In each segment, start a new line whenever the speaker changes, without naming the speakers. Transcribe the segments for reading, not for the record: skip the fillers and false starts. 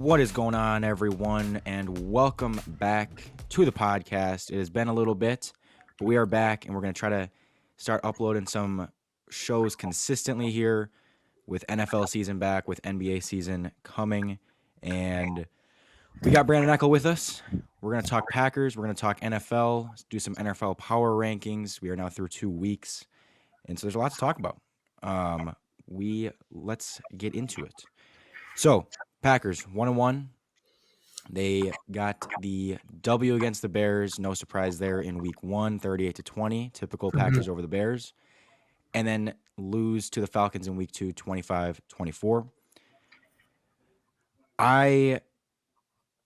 What is going on, everyone, and welcome back to the podcast. It has been a little bit, but we are back, and we're going to try to start uploading some shows consistently here with NFL season back, with NBA season coming, and we got Brandon Eckel with us. We're going to talk Packers. We're going to talk NFL, do some NFL power rankings. We are now through 2 weeks, and so there's a lot to talk about. Let's get into it. So, Packers 1-1. They got the W against the Bears. No surprise there in week 1, 38-20. Typical Packers over the Bears. And then lose to the Falcons in week 2, 25-24. I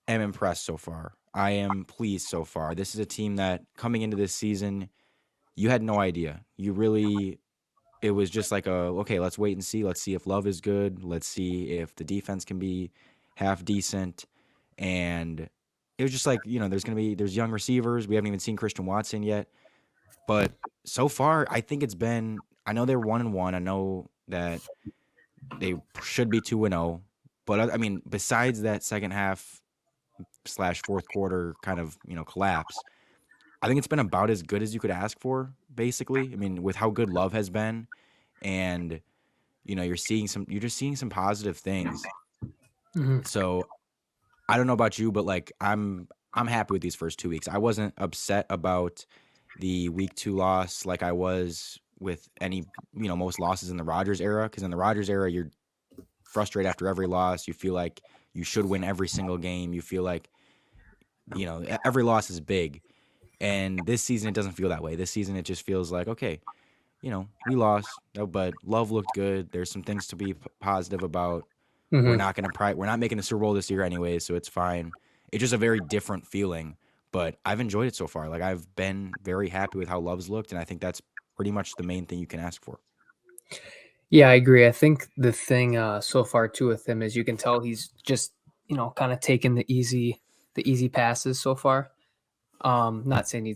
am impressed so far. I am pleased so far. This is a team that coming into this season, you had no idea. It was just like okay, let's wait and see. Let's see if Love is good. Let's see if the defense can be half decent. And it was just like, there's young receivers. We haven't even seen Christian Watson yet. But so far, I think I know they're 1-1. I know that they should be 2-0. But I mean, besides that second half / fourth quarter kind of, collapse, I think it's been about as good as you could ask for, basically. I mean, with how good Love has been, and you're just seeing some positive things. So I don't know about you, but like I'm happy with these first 2 weeks. I wasn't upset about the week 2 loss like I was with any, most losses in the Rodgers era, because in the Rodgers era you're frustrated after every loss. You feel like you should win every single game. You feel like, every loss is big. And this season it doesn't feel that way. This season it just feels like, okay, we lost, but Love looked good. There's some things to be positive about. We're not making the Super Bowl this year anyways, so it's fine. It's just a very different feeling, but I've enjoyed it so far. Like, I've been very happy with how Love's looked, and I think that's pretty much the main thing you can ask for.
Yeah, I agree. I think the thing so far too with him is you can tell he's just kind of taking the easy passes so far. Not saying he's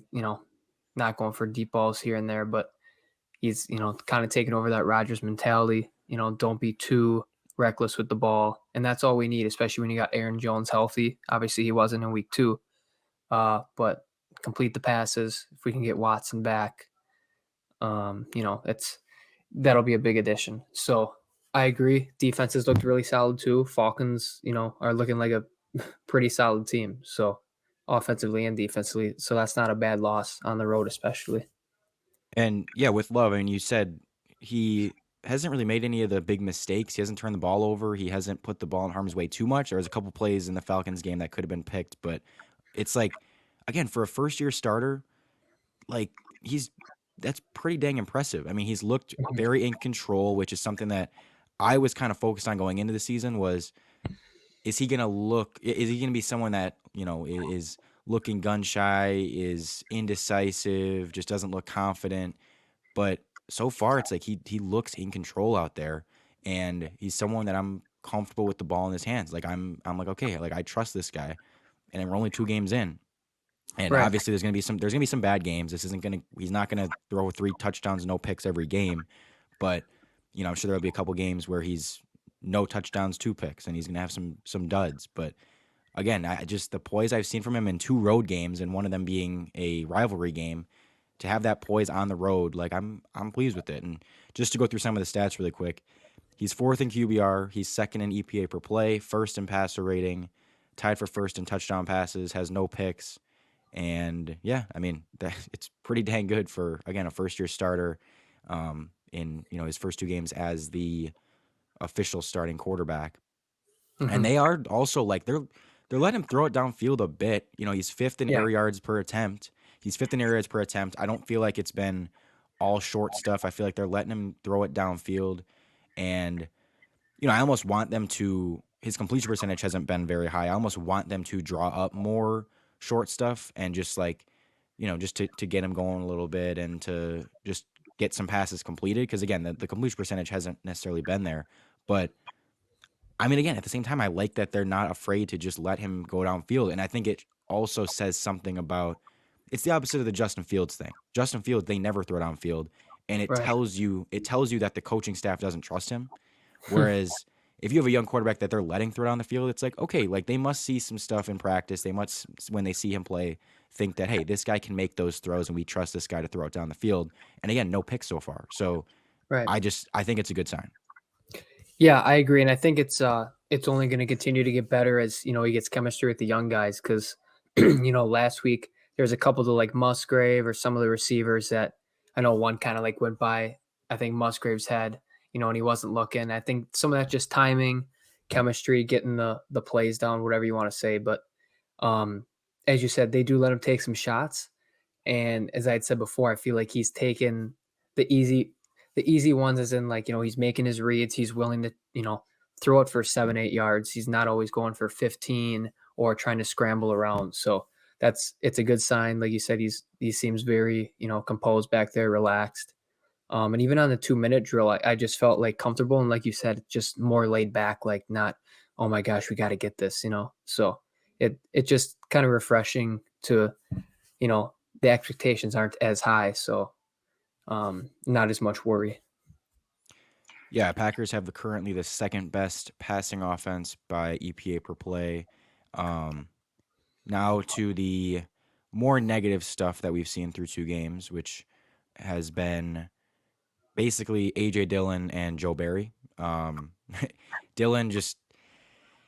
not going for deep balls here and there, but he's kind of taking over that Rodgers mentality. Don't be too reckless with the ball, and that's all we need, especially when you got Aaron Jones healthy. Obviously, he wasn't in week 2, but complete the passes. If we can get Watson back, that'll be a big addition. So I agree. Defenses looked really solid too. Falcons, are looking like a pretty solid team. So offensively and defensively. So that's not a bad loss on the road, especially.
And yeah, with Love, I mean, you said he hasn't really made any of the big mistakes. He hasn't turned the ball over. He hasn't put the ball in harm's way too much. There was a couple plays in the Falcons game that could have been picked, but it's like, again, for a first-year starter, like that's pretty dang impressive. I mean, he's looked very in control, which is something that I was kind of focused on going into the season. Is he gonna be someone that is looking gun shy, is indecisive, just doesn't look confident? But so far, it's like he looks in control out there, and he's someone that I'm comfortable with the ball in his hands. Like I'm like, okay, like I trust this guy, and we're only 2 games in. And
Right.
obviously, there's gonna be some bad games. He's not gonna throw 3 touchdowns, no picks every game, but I'm sure there'll be a couple games where he's no touchdowns, 2 picks, and he's gonna have some duds. But again, the poise I've seen from him in 2 road games, and one of them being a rivalry game, to have that poise on the road, like I'm pleased with it. And just to go through some of the stats really quick, he's 4th in QBR, he's 2nd in EPA per play, 1st in passer rating, tied for 1st in touchdown passes, has no picks. And yeah, I mean, it's pretty dang good for, again, a first-year starter in his first 2 games as the official starting quarterback. And they are also like they're letting him throw it downfield a bit. He's 5th in
Yeah.
air yards per attempt. He's 5th in air yards per attempt. I don't feel like it's been all short stuff. I feel like they're letting him throw it downfield, and I almost want them to. His completion percentage hasn't been very high. I almost want them to draw up more short stuff and just like, just to get him going a little bit and to just get some passes completed. Because again, the completion percentage hasn't necessarily been there. But I mean, again, at the same time, I like that they're not afraid to just let him go downfield. And I think it also says something about it's the opposite of the Justin Fields thing. Justin Fields, they never throw downfield. And it
Right.
tells you that the coaching staff doesn't trust him. Whereas if you have a young quarterback that they're letting throw down the field, it's like, okay, like they must see some stuff in practice. They must, when they see him play, think that, hey, this guy can make those throws and we trust this guy to throw it down the field. And again, no picks so far. So
Right.
I think it's a good sign.
Yeah, I agree, and I think it's only going to continue to get better as he gets chemistry with the young guys. Because last week there's a couple of like Musgrave or some of the receivers that I know one kind of like went by. I think Musgrave's head, and he wasn't looking. I think some of that just timing, chemistry, getting the plays down, whatever you want to say. But um, as you said, they do let him take some shots, and as I had said before, I feel like he's taken the easy ones as in like, he's making his reads. He's willing to, throw it for 7, 8 yards. He's not always going for 15 or trying to scramble around. So it's a good sign. Like you said, he seems very, composed back there, relaxed. And even on the 2 minute drill, I just felt like comfortable. And like you said, just more laid back, like not, oh my gosh, we got to get this. So it just kind of refreshing to, you know, the expectations aren't as high, so not as much worry.
Yeah, Packers have currently the second best passing offense by EPA per play. Um, Now to the more negative stuff that we've seen through two games, which has been basically AJ Dillon and Joe Barry. Dillon just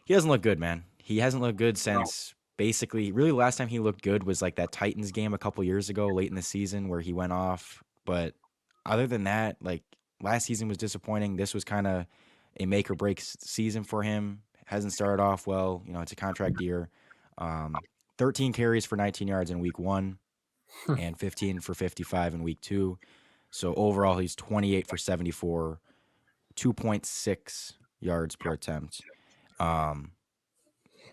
he doesn't look good, man. He hasn't looked good
No.
since basically really the last time he looked good was like that Titans game a couple years ago, late in the season where he went off. But other than that, like last season was disappointing. This was kind of a make or break season for him. Hasn't started off well. You know, it's a contract year. Um, 13 carries for 19 yards in week one and 15 for 55 in week two. So overall, he's 28 for 74, 2.6 yards per attempt. Um,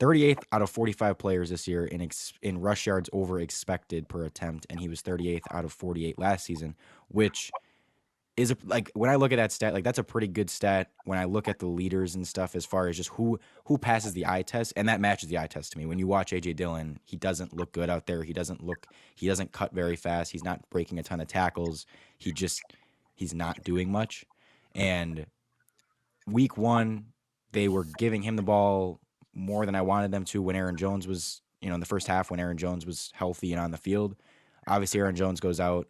38th out of 45 players this year in rush yards over expected per attempt, and he was 38th out of 48 last season, which is like when I look at that stat, like that's a pretty good stat. When I look at the leaders and stuff, as far as just who passes the eye test, and that matches the eye test to me. When you watch AJ Dillon, he doesn't look good out there. He doesn't cut very fast. He's not breaking a ton of tackles. He's not doing much, and week one, they were giving him the ball more than I wanted them to when Aaron Jones was, in the first half when Aaron Jones was healthy and on the field. Obviously, Aaron Jones goes out.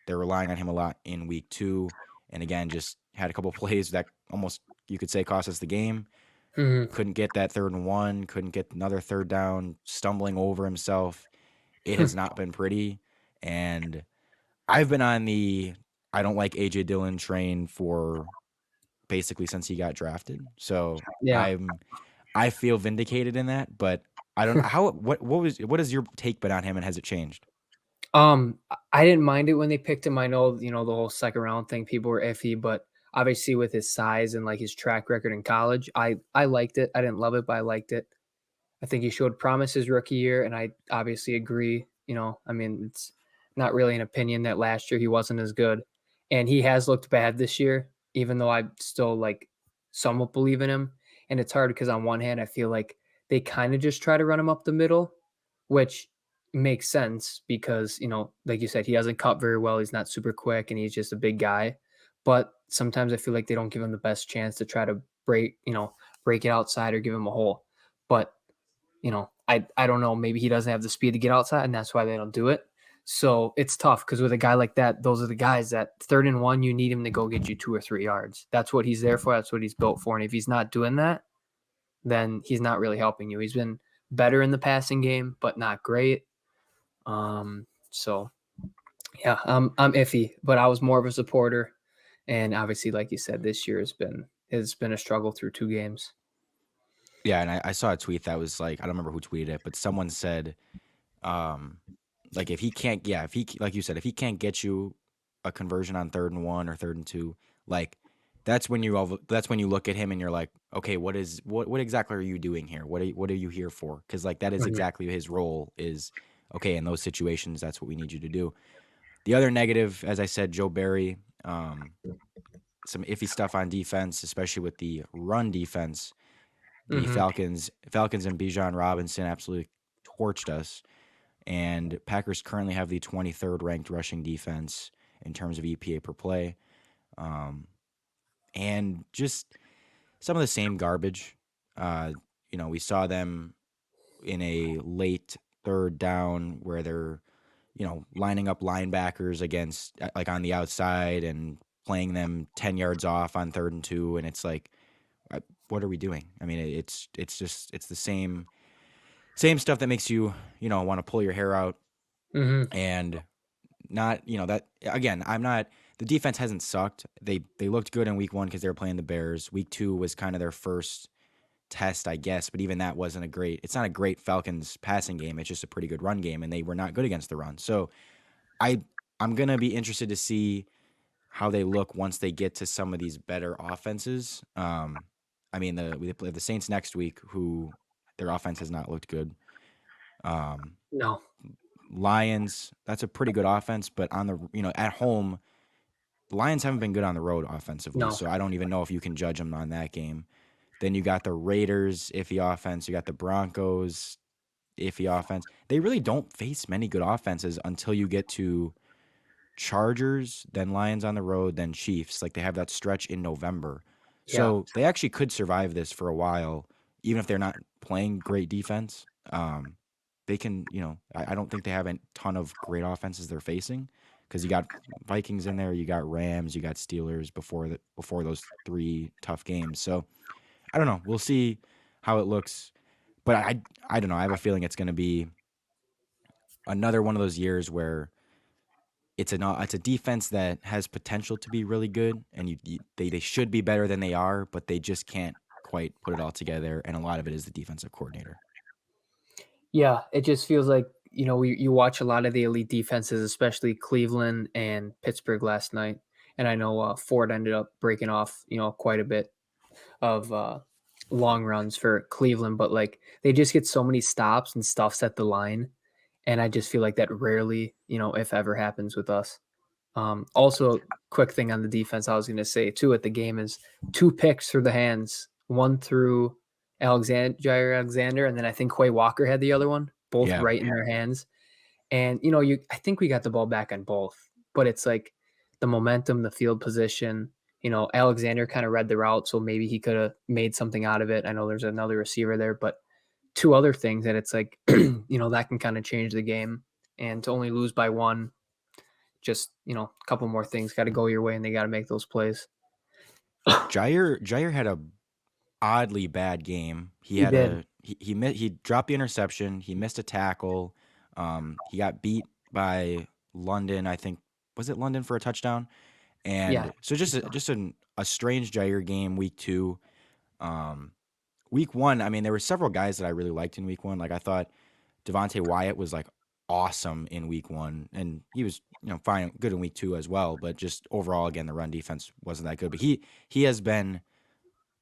They're relying on him a lot in week two. And again, just had a couple plays that almost, you could say, cost us the game.
Mhm.
Couldn't get that 3rd and 1, couldn't get another third down, stumbling over himself. It has not been pretty. And I've been on the I don't like AJ Dillon train for basically since he got drafted. So
Yeah.
I feel vindicated in that, but I don't know how what has your take been on him and has it changed?
I didn't mind it when they picked him. I know, the whole second round thing, people were iffy, but obviously with his size and like his track record in college, I liked it. I didn't love it, but I liked it. I think he showed promise his rookie year, and I obviously agree. I mean, it's not really an opinion that last year he wasn't as good, and he has looked bad this year. Even though I still like somewhat believe in him, and it's hard because on one hand I feel like they kind of just try to run him up the middle, which makes sense because like you said, he hasn't cut very well. He's not super quick, and he's just a big guy. But sometimes I feel like they don't give him the best chance to try to break it outside or give him a hole. But I don't know. Maybe he doesn't have the speed to get outside, and that's why they don't do it. So it's tough because with a guy like that, those are the guys that 3rd and 1, you need him to go get you 2 or 3 yards. That's what he's there for. That's what he's built for. And if he's not doing that, then he's not really helping you. He's been better in the passing game, but not great. So yeah, I'm iffy, but I was more of a supporter. And obviously, like you said, this year has been a struggle through 2 games.
Yeah, and I saw a tweet that was like I don't remember who tweeted it, but someone said, um, like if he can't, yeah, if he like you said, if he can't get you a conversion on 3rd and 1 or 3rd and 2, like that's when you look at him and you're like, okay, what exactly are you doing here? What are you here for? Because like that is
Mhm.
exactly his role is. Okay, in those situations, that's what we need you to do. The other negative, as I said, Joe Barry, some iffy stuff on defense, especially with the run defense. The
Mhm.
Falcons and Bijan Robinson absolutely torched us. And Packers currently have the 23rd ranked rushing defense in terms of EPA per play. Um, and just some of the same garbage. We saw them in a late third down where they're lining up linebackers against like on the outside and playing them 10 yards off on 3rd and 2, and it's like, what are we doing? I mean, it's the same stuff that makes you want to pull your hair out.
Hmm.
And not that again, I'm not the defense hasn't sucked. They looked good in week 1 because they were playing the Bears. Week 2 was kind of their first test, I guess, but even that wasn't it's not a great Falcons passing game. It's just a pretty good run game, and they were not good against the run. So I I'm gonna be interested to see how they look once they get to some of these better offenses. I mean, we play the Saints next week, who their offense has not looked good. Um,
No,
Lions, that's a pretty good offense, but on the at home, the Lions haven't been good on the road offensively,
no.
so I don't even know if you can judge them on that game. Then you got the Raiders, iffy offense. You got the Broncos, iffy offense. They really don't face many good offenses until you get to Chargers, then Lions on the road, then Chiefs. Like they have that stretch in November.
Yeah.
So they actually could survive this for a while, even if they're not playing great defense. They can, I don't think they have a ton of great offenses they're facing because you got Vikings in there, you got Rams, you got Steelers before those 3 tough games. So I don't know. We'll see how it looks, but I don't know. I have a feeling it's going to be another one of those years where it's a defense that has potential to be really good, and they should be better than they are, but they just can't quite put it all together. And a lot of it is the defensive coordinator.
Yeah, it just feels like, you watch a lot of the elite defenses, especially Cleveland and Pittsburgh last night. And I know Ford ended up breaking off, quite a bit of long runs for Cleveland, but like they just get so many stops and stuffs at the line. And I just feel like that rarely, if ever happens with us. Also, quick thing on the defense, I was going to say too at the game is 2 picks through the hands, one through Jair Alexander, and then I think Quay Walker had the other one, both
Yeah,
right in their hands. And I think we got the ball back on both, but it's like the momentum, the field position. Alexander kind of read the route, so maybe he could have made something out of it. I know there's another receiver there, but two other things that it's like, that can kind of change the game. And to only lose by one, just a couple more things got to go your way, and they got to make those plays.
Jair had a oddly bad game. He
He
had
did.
he dropped the interception. He missed a tackle. He got beat by London. I think was it London for a touchdown.
Yeah,
And so
I think so.
just a strange Jair game week 2. Um, Week 1, I mean, there were several guys that I really liked in week 1. Like I thought Devontae Wyatt was like awesome in week 1, and he was fine, good in week 2 as well. But just overall, again, the run defense wasn't that good. But he has been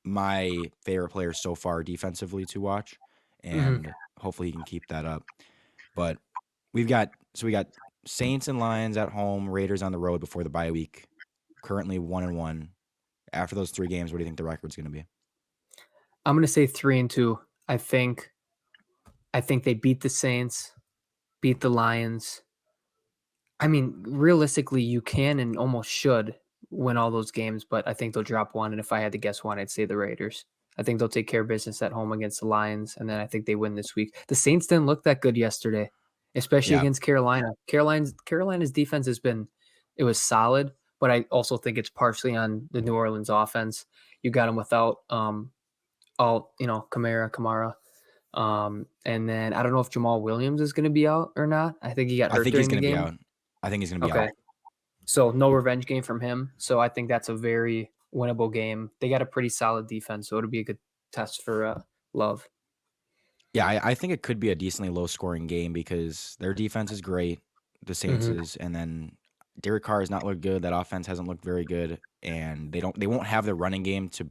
my favorite player so far defensively to watch,
Mhm.
and hopefully he can keep that up. But we got Saints and Lions at home, Raiders on the road before the bye week. Currently 1-1. After those 3 games, what do you think the record's going to be?
I'm gonna say 3-2. I think they beat the Saints, beat the Lions. I mean, realistically, you can and almost should win all those games, but I think they'll drop one. And if I had to guess one, I'd say the Raiders. I think they'll take care of business at home against the Lions, and then I think they win this week. The Saints didn't look that good yesterday, especially
Yeah,
against Carolina. Carolina's defense it was solid, but I also think it's partially on the New Orleans offense. You got them without Kamara. And then I don't know if Jamal Williams is going to be out or not. I think he got
I
hurt
think he's
during the
going to be
game.
out. I think he's going to be
Okay.
out.
So no revenge game from him. So I think that's a very winnable game. They got a pretty solid defense, so it'll be a good test for Love.
Yeah, I think it could be a decently low scoring game because their defense is great, the Saints
Hmm.
is, and then Derek Carr has not looked good. That offense hasn't looked very good, and they won't have the running game to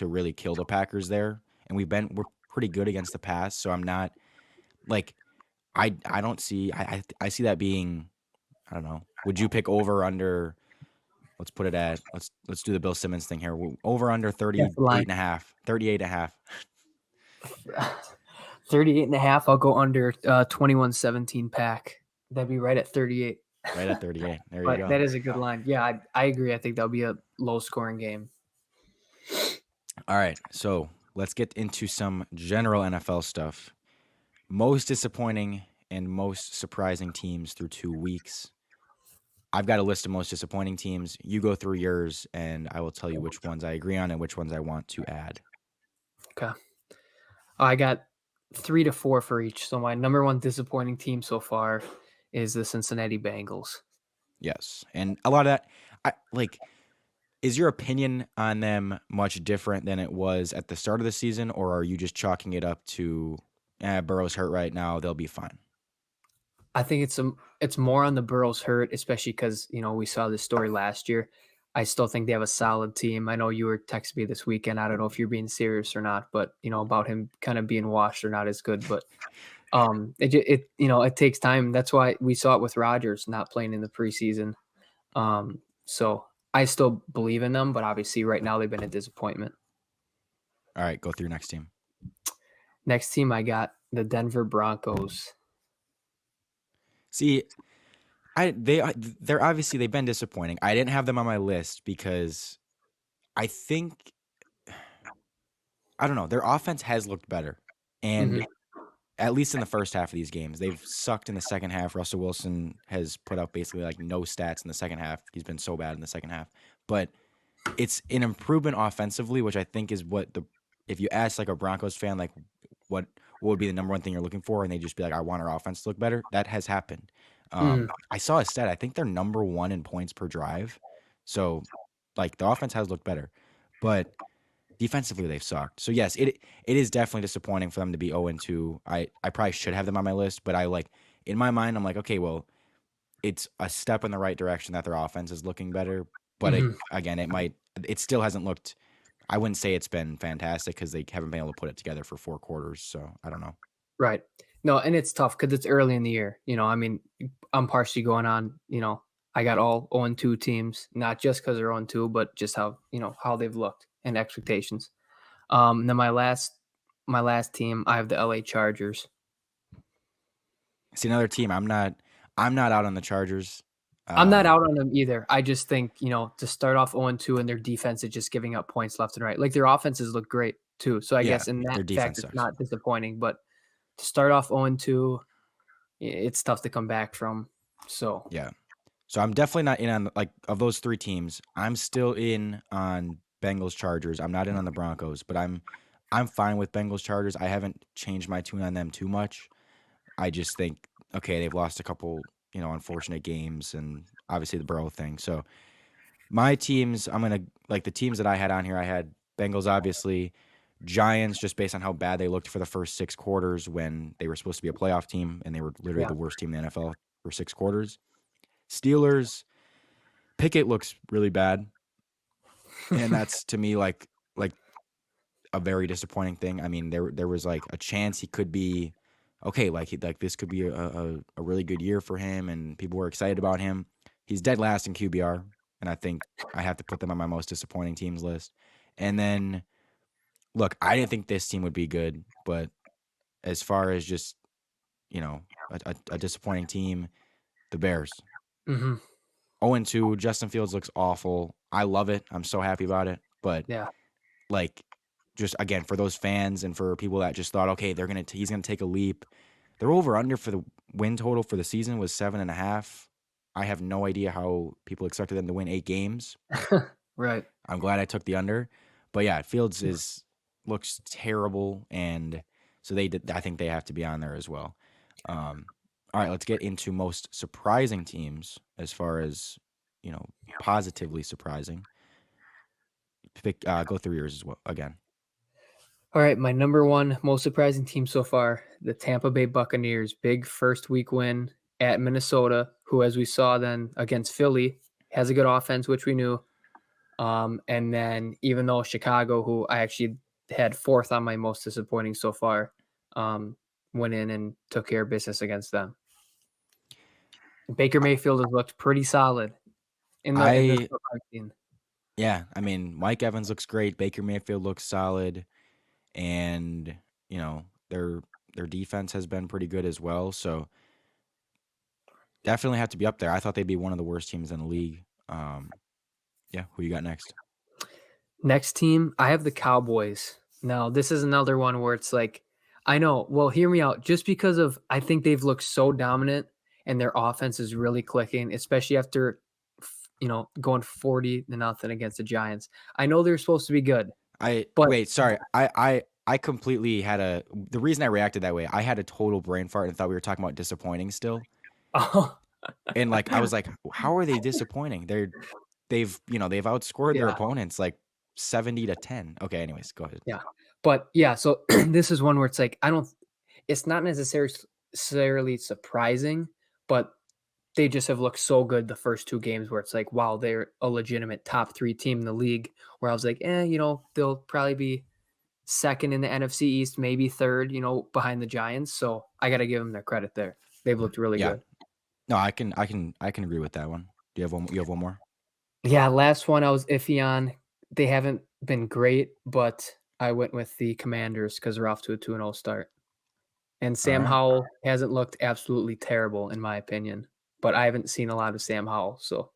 really kill the Packers there. And we're pretty good against the pass, so I'm not like I don't see I see that being, I don't know. Would you pick over under? Let's put it at let's do the Bill Simmons thing here. Over under
That's the line.
38 and a half. 38 and a half.
38 and a half. I'll go under 21-17 pack. That'd be right at 38.
Right at 38. There you
But
go.
that is a good line. Yeah, I agree. I think that'll be a low scoring game.
All right, so let's get into some general NFL stuff. Most disappointing and most surprising teams through 2 weeks. I've got a list of most disappointing teams. You go through yours, and I will tell you which ones I agree on and which ones I want to add.
Okay. I got 3 to 4 for each. So my number 1 disappointing team so far is the Cincinnati Bengals.
Yes, and a lot of that, I like. Is your opinion on them much different than it was at the start of the season, or are you just chalking it up to, Burrow's hurt right now, they'll be fine?
I think it's more on the Burrows hurt, especially because we saw this story last year. I still think they have a solid team. I know you were texting me this weekend. I don't know if you're being serious or not, but about him kind of being washed or not as good. But it takes time. That's why we saw it with Rodgers not playing in the preseason. So I still believe in them, but obviously right now they've been a disappointment.
All right, go through your next team.
Next team I got the Denver Broncos.
See, they're obviously they've been disappointing. I didn't have them on my list because I think I don't know, their offense has looked better.
Hmm.
And at least in the first half of these games, they've sucked in the second half. Russell Wilson has put up basically like no stats in the second half. He's been so bad in the second half. But it's an improvement offensively, which I think is what the if you ask like a Broncos fan, like what would be the number one thing you're looking for, and they just be like, I want our offense to look better. That has happened.
Hmm.
I saw a stat. I think they're number one in points per drive. So like the offense has looked better, but defensively they've sucked. So yes, it is definitely disappointing for them to be 0-2. I probably should have them on my list, but I like in my mind I'm like, okay, well, it's a step in the right direction that their offense is looking better. But
Hmm.
again, it still hasn't looked. I wouldn't say it's been fantastic because they haven't been able to put it together for 4 quarters. So I don't know.
Right. No, and it's tough because it's early in the year. I mean, I'm partially going on. I got all 0-2 teams, not just because they're 0-2, but just how they've looked and expectations. And then my last team, I have the LA Chargers.
See another team. I'm not out on the Chargers.
I'm not
Um,
out on them either. I just think, to start off 0-2 and their defense is just giving up points left and right. Like their offenses look great too. So I
yeah,
guess in that
their
fact,
defense
it's
sucks.
not disappointing. But to start off 0-2, it's tough to come back from. So,
Yeah. So I'm definitely not in on like of those three teams. I'm still in on Bengals Chargers. I'm not in on the Broncos, but I'm fine with Bengals Chargers. I haven't changed my tune on them too much. I just think okay, they've lost a couple, unfortunate games and obviously the Burrow thing. So my teams, I'm gonna like the teams that I had on here. I had Bengals, obviously, Giants, just based on how bad they looked for the first 6 quarters when they were supposed to be a playoff team and they were literally
yeah.
the worst team in the NFL for 6 quarters. Steelers, Pickett looks really bad, and that's to me like a very disappointing thing. I mean, there was like a chance he could be okay, like this could be a really good year for him, and people were excited about him. He's dead last in QBR, and I think I have to put them on my most disappointing teams list. And then look, I didn't think this team would be good, but as far as just a disappointing team, the Bears.
Hmm.
0-2, Justin Fields looks awful. I love it. I'm so happy about it. But
Yeah.
like just again for those fans and for people that just thought, okay, he's gonna take a leap. Their over under for the win total for the season was 7.5. I have no idea how people expected them to win 8 games.
Right.
I'm glad I took the under. But yeah, Fields is looks terrible, and so they did. I think they have to be on there as well. Um, all right, let's get into most surprising teams as far as you know, positively surprising. Go through yours as well again.
All right, my number 1 most surprising team so far, the Tampa Bay Buccaneers. Big first week win at Minnesota, who, as we saw then against Philly, has a good offense, which we knew. And then even though Chicago, who I actually had 4th on my most disappointing so far, um, went in and took care of business against them. Baker Mayfield has looked pretty solid in the
I
stuff I've seen.
Yeah, I mean, Mike Evans looks great. Baker Mayfield looks solid, and you know their defense has been pretty good as well. So definitely have to be up there. I thought they'd be one of the worst teams in the league. Yeah, who you got next?
Next team, I have the Cowboys. Now, this is another one where it's like, I know. Well, hear me out. Just because of, I think they've looked so dominant and their offense is really clicking, especially after, going 40-0 against the Giants. I know they're supposed to be good,
I
but
wait, sorry. I completely had a the reason I reacted that way, I had a total brain fart and thought we were talking about disappointing still.
oh,
And like I was like, how are they disappointing? They've outscored their
yeah,
opponents like 70-10. Okay, anyways, go ahead.
yeah. But yeah, so this is one where it's like, I don't, it's not necessarily surprising, but they just have looked so good the first 2 games where it's like, wow, they're a legitimate top 3 team in the league, where I was like, they'll probably be 2nd in the NFC East, maybe 3rd, behind the Giants, so I gotta give them their credit there. They've looked really
Yeah.
good.
No, I can agree with that one. Do you have one more?
Yeah, last one I was iffy on. They haven't been great, but I went with the Commanders because 'cause they're off to a 2-0 start. And
All
Sam
right.
Howell hasn't looked absolutely terrible in my opinion, but I haven't seen a lot of Sam Howell, so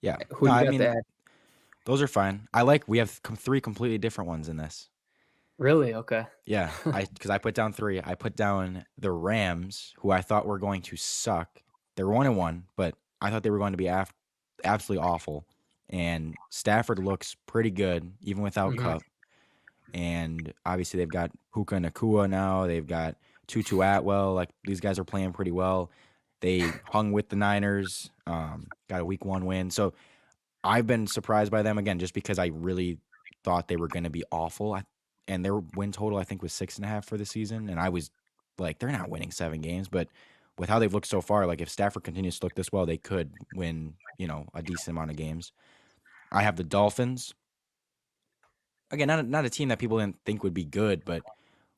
Yeah.
who
No,
do you
I
got to
mean,
add?
those are fine. We have three completely different ones in this.
Really? Okay.
Yeah, because I put down three. I put down the Rams, who I thought were going to suck. They're 1-1, but I thought they were going to be absolutely awful. And Stafford looks pretty good even without
Mhm.
Cup. And obviously they've got Puka Nakua now. They've got Tutu Atwell. Like these guys are playing pretty well. They hung with the Niners. Got a week 1 win. So I've been surprised by them again, just because I really thought they were going to be awful. And their win total, I think, was 6.5 for the season. And I was like, they're not winning 7 games. But with how they've looked so far, like if Stafford continues to look this well, they could win, a decent amount of games. I have the Dolphins. Again, not a team that people didn't think would be good, but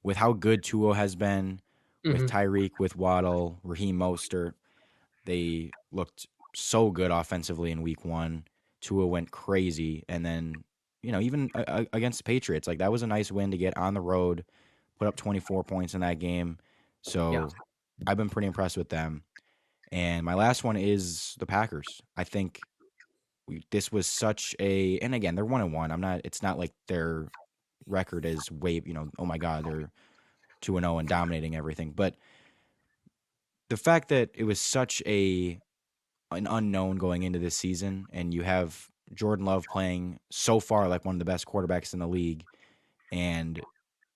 with how good Tua has been, with
Mhm.
Tyreek, with Waddle, Raheem Mostert, they looked so good offensively in week 1. Tua went crazy. And then, even against the Patriots, like that was a nice win to get on the road, put up 24 points in that game.
Yeah.
So I've been pretty impressed with them. And my last one is the Packers. I think this was and again, they're 1-1. It's not like their record is oh my God, they're 2-0 and dominating everything. But the fact that it was such an unknown going into this season, and you have Jordan Love playing so far like one of the best quarterbacks in the league, and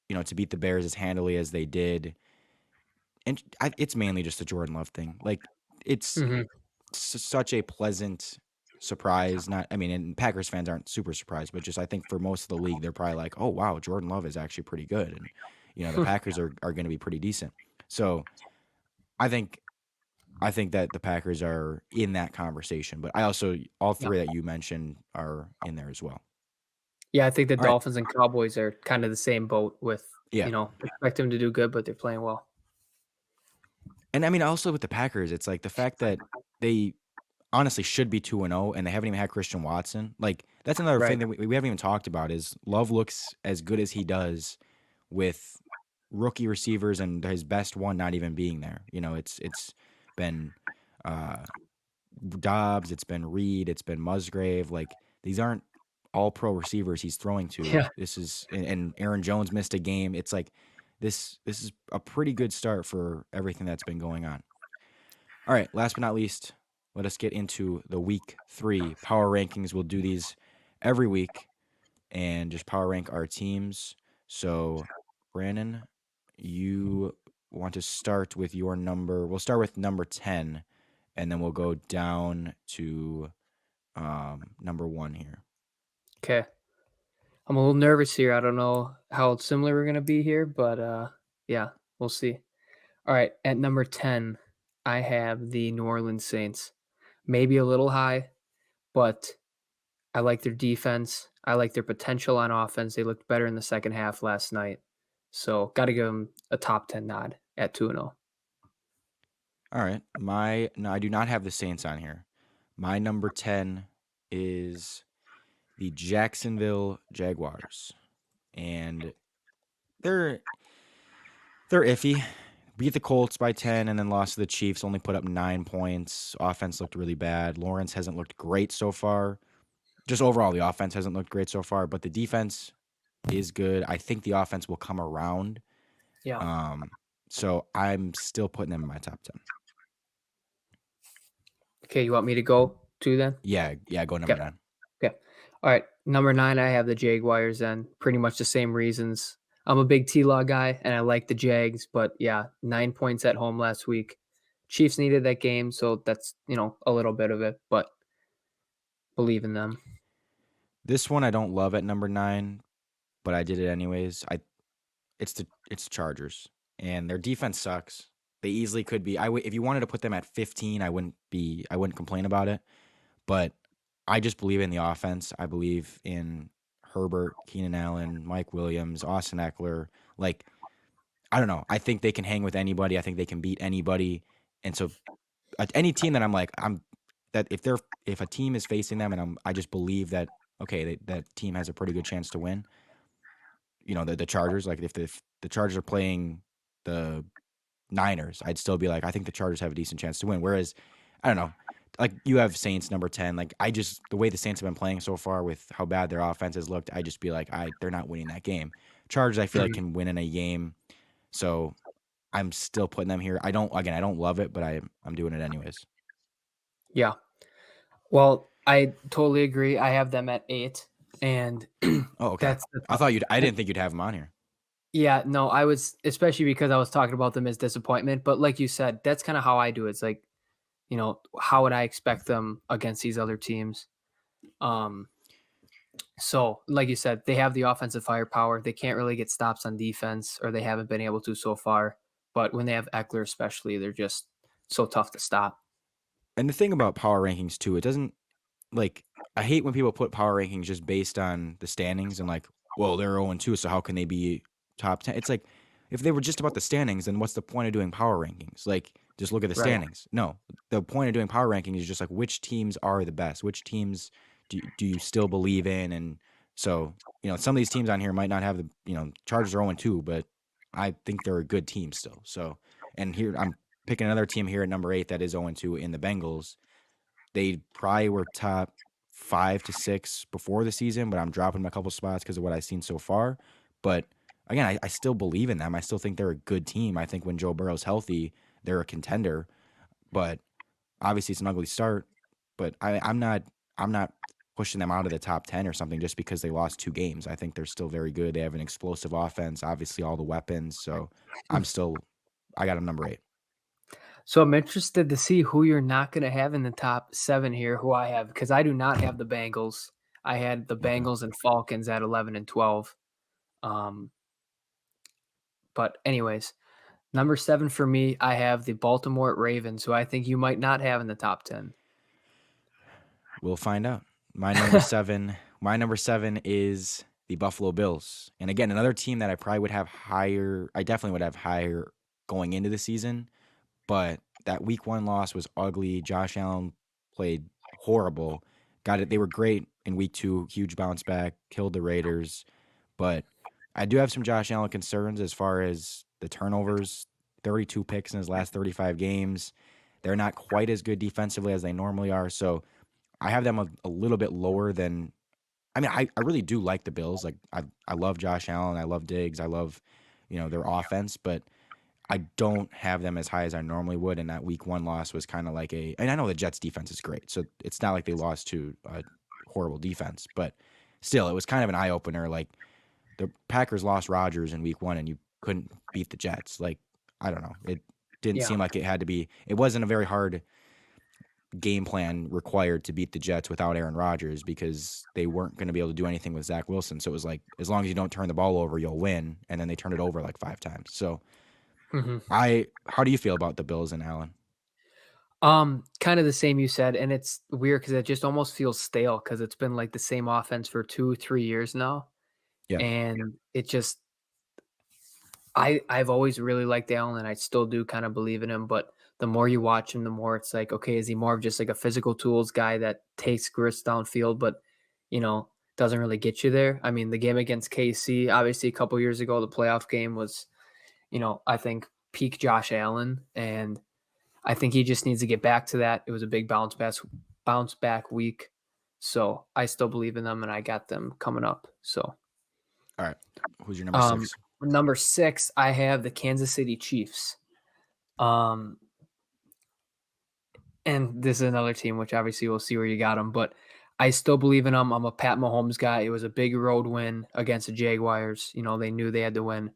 to beat the Bears as handily as they did, and it's mainly just a Jordan Love thing. Like it's
Mhm.
such a pleasant surprise. Not, I mean, and Packers fans aren't super surprised, but just I think for most of the league, they're probably like, oh wow, Jordan Love is actually pretty good, and the Packers are going to be pretty decent. So I think I think that the Packers are in that conversation, but I also all
Yeah.
three that you mentioned are in there as well.
Yeah, I think the
All right.
Dolphins and Cowboys are kind of the same boat with,
Yeah.
expect them to do good, but they're playing well.
And I mean also with the Packers, it's like the fact that they honestly should be 2-0 and they haven't even had Christian Watson. Like that's another
Right.
thing that we haven't even talked about is Love looks as good as he does with rookie receivers and his best one not even being there. It's been uh Dobbs, it's been Reed, it's been Musgrave. Like these aren't all pro receivers he's throwing to.
Yeah.
This is and Aaron Jones missed a game. It's like this is a pretty good start for everything that's been going on. All right, last but not least, let us get into the week 3 power rankings. We'll do these every week and just power rank our teams. So, Brandon, you want to start with your number. We'll start with number 10 and then we'll go down to number 1 here.
Okay. I'm a little nervous here. I don't know how similar we're gonna be here, but yeah, we'll see. All right, at number 10, I have the New Orleans Saints. Maybe a little high, but I like their defense. I like their potential on offense. They looked better in the second half last night. So, got to give them a top 10 nod at 2-0.
All right. No, I do not have the Saints on here. My number 10 is the Jacksonville Jaguars. And they're they're iffy. Beat the Colts by 10 and then lost to the Chiefs, only put up 9 points. Offense looked really bad. Lawrence hasn't looked great so far. just overall, the offense hasn't looked great so far, but the defense is good. I think the offense will come around.
Yeah.
Um, so I'm still putting them in my top 10.
Okay, you want me to go too then?
Yeah, yeah, go number
Okay.
9.
Okay. All right. Number 9, I have the Jaguars then. Pretty much the same reasons. I'm a big T-Law guy and I like the Jags, but yeah, 9 points at home last week. Chiefs needed that game, so that's, a little bit of it, but believe in them.
This one I don't love at number 9, but I did it anyways. It's the Chargers, and their defense sucks. They easily could be. If you wanted to put them at 15, I wouldn't complain about it. But I just believe in the offense. I believe in Herbert, Keenan Allen, Mike Williams, Austin Eckler. Like, I don't know. I think they can hang with anybody. I think they can beat anybody. And so any team that I'm that if a team is facing them and I just believe that okay, that team has a pretty good chance to win. The Chargers, like if the Chargers are playing the Niners, I'd still be like, I think the Chargers have a decent chance to win. Whereas, I don't know, like you have Saints number 10. Like the way the Saints have been playing so far with how bad their offense has looked, I just be like, they're not winning that game. Chargers, I feel like
Mhm.
can win in a game, so I'm still putting them here. I don't love it, but I'm doing it anyways.
Yeah. Well, I totally agree. I have them at 8, and
Oh, okay.
that's the
I
tough.
thought I didn't think you'd have them on here.
Yeah, no, I was especially because I was talking about them as disappointment, but like you said, that's kinda how I do it. It's like, how would I expect them against these other teams? Um, so, like you said, they have the offensive firepower. They can't really get stops on defense, or they haven't been able to so far. But when they have Eckler, especially, they're just so tough to stop.
And the thing about power rankings too, it doesn't like I hate when people put power rankings just based on the standings and like, well, they're 0-2, so how can they be top 10? It's like if they were just about the standings, then what's the point of doing power rankings? Like, just look at the
Right.
standings. No, the point of doing power rankings is just like which teams are the best, which teams do you still believe in, and so some of these teams on here might not have the Chargers are 0-2, but I think they're a good team still. So, and here I'm picking another team here at number 8 that is 0-2 in the Bengals. They probably were top 5 to 6 before the season, but I'm dropping them a couple spots because of what I've seen so far. But again, I still believe in them. I still think they're a good team. I think when Joe Burrow's healthy, they're a contender. But obviously, it's an ugly start. But I'm not pushing them out of the top 10 or something just because they lost 2 games. I think they're still very good. They have an explosive offense, obviously all the weapons. So I got them number 8.
So I'm interested to see who you're not going to have in the top 7 here, who I have, because I do not have the Bengals. I had the
Okay.
Bengals and Falcons at 11 and 12. Um, but anyways, number 7 for me, I have the Baltimore Ravens, who I think you might not have in the top 10.
We'll find out. My number seven is the Buffalo Bills. And again, another team that I definitely would have higher going into the season, but that week 1 loss was ugly. Josh Allen played horrible. Got it. They were great in week 2, huge bounce back, killed the Raiders. But I do have some Josh Allen concerns as far as the turnovers, 32 picks in his last 35 games. They're not quite as good defensively as they normally are. So I have them a little bit lower than. I mean, I really do like the Bills. Like I love Josh Allen. I love Diggs. I love, their offense, but I don't have them as high as I normally would. And that week 1 loss was kind of like and I know the Jets defense is great. So it's not like they lost to a horrible defense, but still, it was kind of an eye opener. Like the Packers lost Rodgers in week 1 and you couldn't beat the Jets. Like, I don't know. It didn't
Yeah.
seem like it wasn't a very hard game plan required to beat the Jets without Aaron Rodgers because they weren't going to be able to do anything with Zach Wilson. So it was like, as long as you don't turn the ball over, you'll win. And then they turned it over like 5 times. So
Mhm.
how do you feel about the Bills and Allen?
Kind of the same you said, and it's weird because it just almost feels stale because it's been like the same offense for 2, 3 years now,
Yeah.
and it just I've always really liked Allen, and I still do kind of believe in him, but the more you watch him, the more it's like, okay, is he more of just like a physical tools guy that takes grits downfield, but doesn't really get you there? I mean, the game against KC, obviously a couple years ago, the playoff game was, I think peak Josh Allen, and I think he just needs to get back to that. It was a big bounce back week. So I still believe in them, and I got them coming up. So
All right. Who's your number
um,
6?
number 6, I have the Kansas City Chiefs. Um, and this is another team, which obviously we'll see where you got them, but I still believe in them. I'm a Pat Mahomes guy. It was a big road win against the Jaguars. You know, they knew they had to win.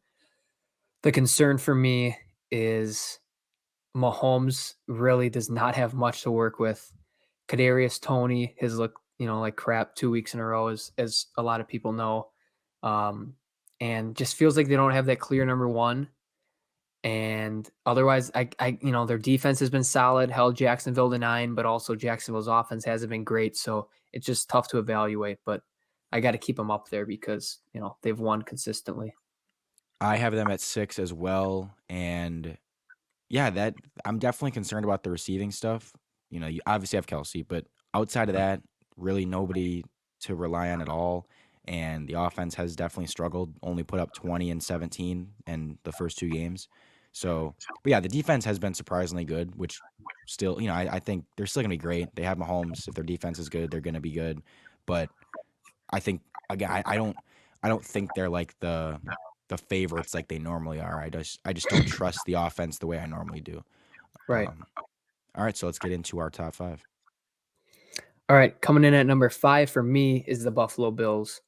The concern for me is Mahomes really does not have much to work with. Kadarius Toney has looked, like crap 2 weeks in a row, as a lot of people know, um, and just feels like they don't have that clear number one. And otherwise, their defense has been solid, held Jacksonville to 9, but also Jacksonville's offense hasn't been great. So it's just tough to evaluate. But I got to keep them up there because they've won consistently.
I have them at 6 as well, and yeah, that I'm definitely concerned about the receiving stuff. You obviously have Kelsey, but outside of that, really nobody to rely on at all. And the offense has definitely struggled. Only put up 20 and 17 in the first 2 games. So, but yeah, the defense has been surprisingly good, which still, I think they're still gonna be great. They have Mahomes. If their defense is good, they're gonna be good. But I think again, I don't think they're like the favorites like they normally are. I just don't trust the offense the way I normally do.
Right.
Um, all right, so let's get into our top 5.
All right. Coming in at number 5 for me is the Buffalo Bills.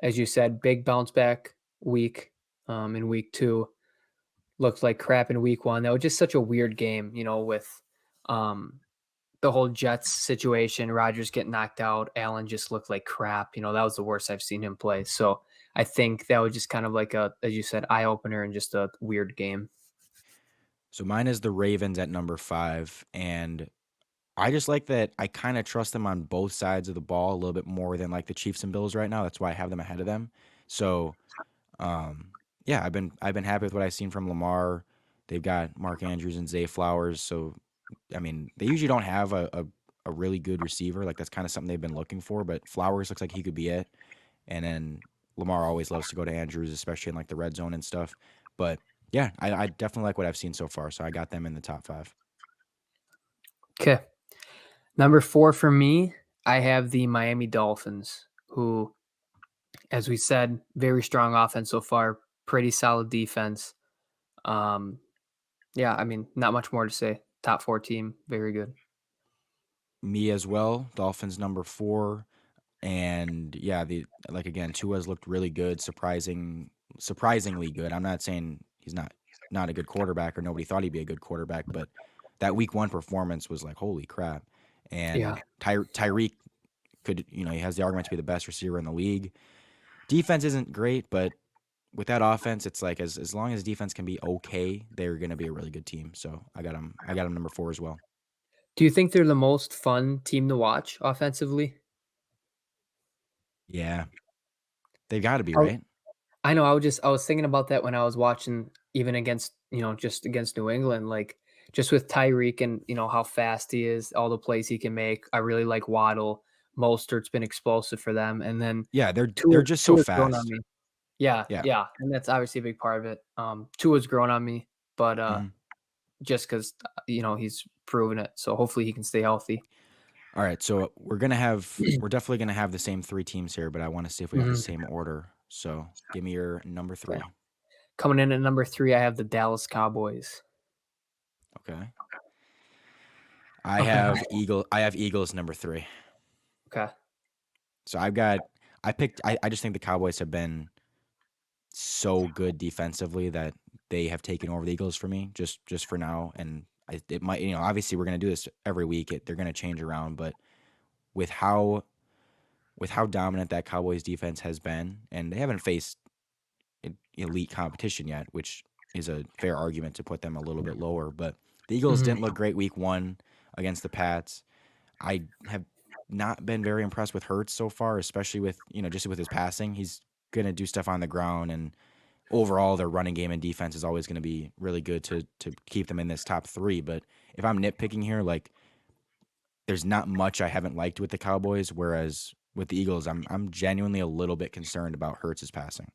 As you said, big bounce back week in week 2. Looked like crap in week 1. That was just such a weird game, with um, the whole Jets situation. Rodgers getting knocked out. Allen just looked like crap. That was the worst I've seen him play. So I think that was just kind of like as you said, eye opener and just a weird game.
So mine is the Ravens at number 5, and I just like that I kind of trust them on both sides of the ball a little bit more than like the Chiefs and Bills right now. That's why I have them ahead of them. So, um, yeah, I've been happy with what I've seen from Lamar. They've got Mark Andrews and Zay Flowers, so I mean, they usually don't have a really good receiver. Like that's kind of something they've been looking for, but Flowers looks like he could be it. And then Lamar always loves to go to Andrews, especially in like the red zone and stuff. But yeah, I definitely like what I've seen so far. So I got them in the top 5.
Okay. Number 4 for me, I have the Miami Dolphins, who, as we said, very strong offense so far, pretty solid defense. Um, yeah, I mean, not much more to say. Top 4 team, very good.
Me as well. Dolphins number 4. And yeah, the like again, Tua's looked really good, surprisingly good. I'm not saying he's not a good quarterback or nobody thought he'd be a good quarterback, but that week 1 performance was like, holy crap.
Yeah.
And Tyreek could, he has the argument to be the best receiver in the league. Defense isn't great, but with that offense, it's like as long as defense can be okay, they're going to be a really good team. So I got them number 4 as well.
Do you think they're the most fun team to watch offensively?
Yeah, they've got to be,
I
right?
I know, I was thinking about that when I was watching even against, just against New England, like, just with Tyreek and, how fast he is, all the plays he can make. I really like Waddle. Mostert's been explosive for them, and then
Yeah, they're
Tua
just so
Tua's grown on
fast.
me. Yeah,
Yeah.
yeah, and that's obviously a big part of it. Tua's grown on me, but,
Mhm.
just 'cause, he's proven it, so hopefully he can stay healthy.
All right, so we're definitely gonna have the same 3 teams here, but I want to see if we have the
Mhm.
same order. So give me your number
Okay.
3.
Coming in at number 3, I have the Dallas Cowboys.
Okay.
Okay.
I have Eagles number 3.
Okay.
So I just think the Cowboys have been so good defensively that they have taken over the Eagles for me just for now. And it might, obviously we're gonna do this every week. They're gonna change around, but with how with how dominant that Cowboys defense has been, and they haven't faced elite competition yet, which is a fair argument to put them a little bit lower. But the Eagles
Mhm.
didn't look great week 1 against the Pats. I have not been very impressed with Hurts so far, especially with just with his passing. He's gonna do stuff on the ground, and overall their running game and defense is always going to be really good to keep them in this top 3. But if I'm nitpicking here, like there's not much I haven't liked with the Cowboys, whereas with the Eagles, I'm genuinely a little bit concerned about Hurts' passing.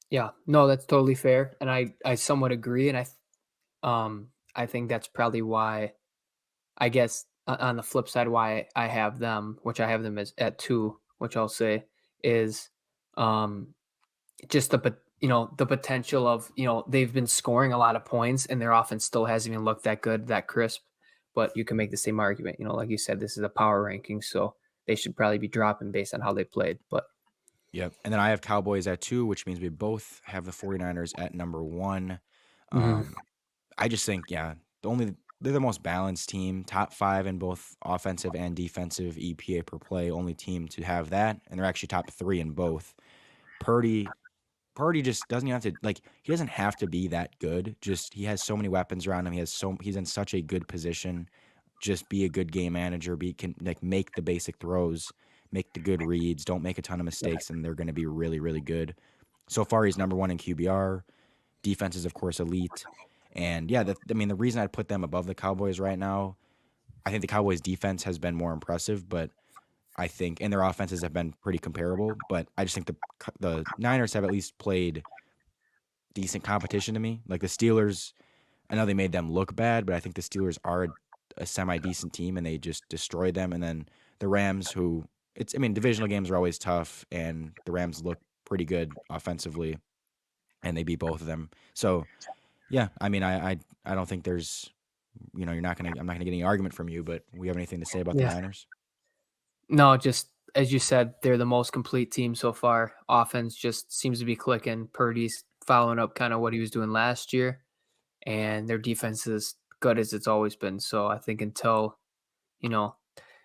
Yeah. No, that's totally fair, and I somewhat agree, and I think that's probably why, I guess, on the flip side, why I have them, which I have them as at 2, which I'll say is, um, just the potential of, they've been scoring a lot of points and their offense still hasn't even looked that good, that crisp. But you can make the same argument, like you said, this is a power ranking, so they should probably be dropping based on how they played. But
Yep. And then I have Cowboys at 2, which means we both have the 49ers at number 1.
mhm,
Um, I just think, yeah, they're the most balanced team, top 5 in both offensive and defensive EPA per play, only team to have that, and they're actually top 3 in both. Purdy Purdy just doesn't even have to like he doesn't have to be that good. Just he has so many weapons around him. He's in such a good position. Just be a good game manager. Can like make the basic throws, make the good reads. Don't make a ton of
yeah,
mistakes, and they're going to be really really good. So far, he's number 1 in QBR. Defense is of course elite, and yeah, I mean the reason I put them above the Cowboys right now, I think the Cowboys defense has been more impressive, but I think and their offenses have been pretty comparable. But I just think the Niners have at least played decent competition to me. Like the Steelers, I know they made them look bad, but I think the Steelers are a semi decent team and they just destroyed them. And then the Rams, who I mean, divisional games are always tough, and the Rams look pretty good offensively, and they beat both of them. So yeah, I mean, I don't think there's, I'm not gonna get any argument from you, but we have anything to say about the
yeah.
Niners?
No, just as you said, they're the most complete team so far. Offense just seems to be clicking. Purdy's following up kind of what he was doing last year, and their defense is good as it's always been. So I think you know,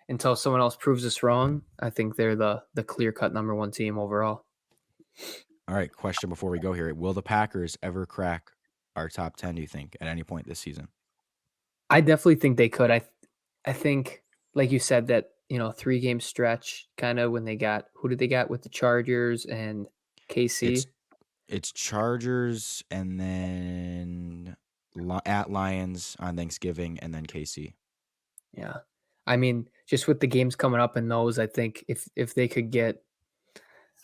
until someone else proves us wrong, I think they're the clear cut number one team overall.
All right, question before we go here: will the Packers ever crack our top 10? Do you think at any point this season?
I definitely think they could. I think, like you said, that 3 game stretch kind of when they got who did they got with the Chargers and
It's
KC.
It's Chargers and then at Lions on Thanksgiving and then KC.
Yeah. I mean, just with the games coming up in those, I think if they could get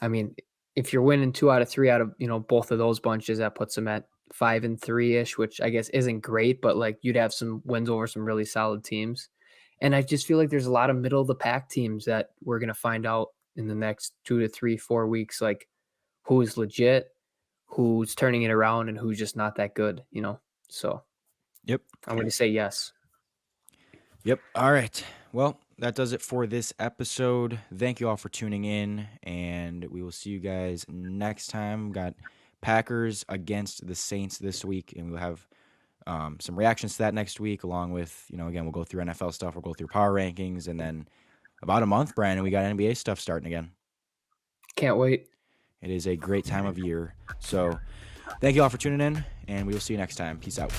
I mean, if you're winning 2 out of 3 out of, both of those bunches, that puts them at 5 and 3-ish, which I guess isn't great, but, like, you'd have some wins over some really solid teams. And I just feel like there's a lot of middle of the pack teams that we're gonna find out in the next 2 to 3, 4 weeks, like, who is legit, who's turning it around, and who's just not that good? So,
Yep.
I'm gonna say yes.
Yep. All right. Well, that does it for this episode. Thank you all for tuning in, and we will see you guys next time. Got Packers against the Saints this week, and we'll have some reactions to that next week, along with, again, we'll go through NFL stuff, we'll go through power rankings, and then about a month, Brandon, we got NBA stuff starting again.
Can't wait.
It is a great time of year. So, thank you all for tuning in, and we will see you next time. Peace out.